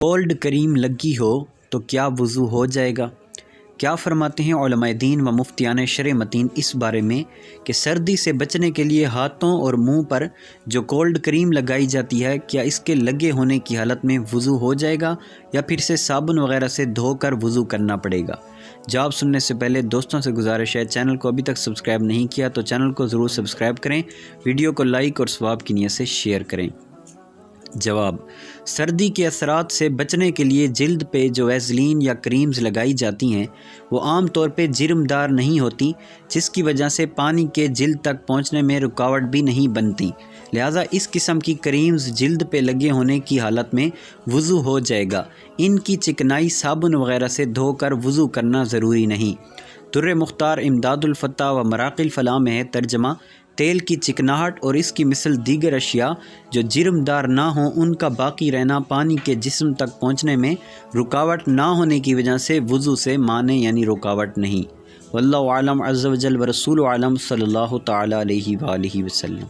Cold کریم لگی ہو تو کیا وضو ہو جائے گا؟ کیا فرماتے ہیں علماء دین و مفتیان شرع متین اس بارے میں کہ سردی سے بچنے کے لیے ہاتھوں اور منہ پر جو کولڈ کریم لگائی جاتی ہے، کیا اس کے لگے ہونے کی حالت میں وضو ہو جائے گا یا پھر سے صابن وغیرہ سے دھو کر وضو کرنا پڑے گا؟ جواب سننے سے پہلے دوستوں سے گزارش ہے، چینل کو ابھی تک سبسکرائب نہیں کیا تو چینل کو ضرور سبسکرائب کریں، ویڈیو کو لائک اور ثواب کی نیت سے شیئر کریں۔ جواب: سردی کے اثرات سے بچنے کے لیے جلد پہ جو ویزلین یا کریمز لگائی جاتی ہیں وہ عام طور پہ جرم دار نہیں ہوتی، جس کی وجہ سے پانی کے جلد تک پہنچنے میں رکاوٹ بھی نہیں بنتی، لہٰذا اس قسم کی کریمز جلد پہ لگے ہونے کی حالت میں وضو ہو جائے گا۔ ان کی چکنائی صابن وغیرہ سے دھو کر وضو کرنا ضروری نہیں۔ در مختار امداد الفتح و مراقی الفلاح میں ہے ترجمہ: تیل کی چکناہٹ اور اس کی مثل دیگر اشیاء جو جرم دار نہ ہوں، ان کا باقی رہنا پانی کے جسم تک پہنچنے میں رکاوٹ نہ ہونے کی وجہ سے وضو سے مانع یعنی رکاوٹ نہیں۔ واللہ اعلم عز وجل ورسولہ اعلم، صلی اللہ تعالی علیہ وآلہ وسلم۔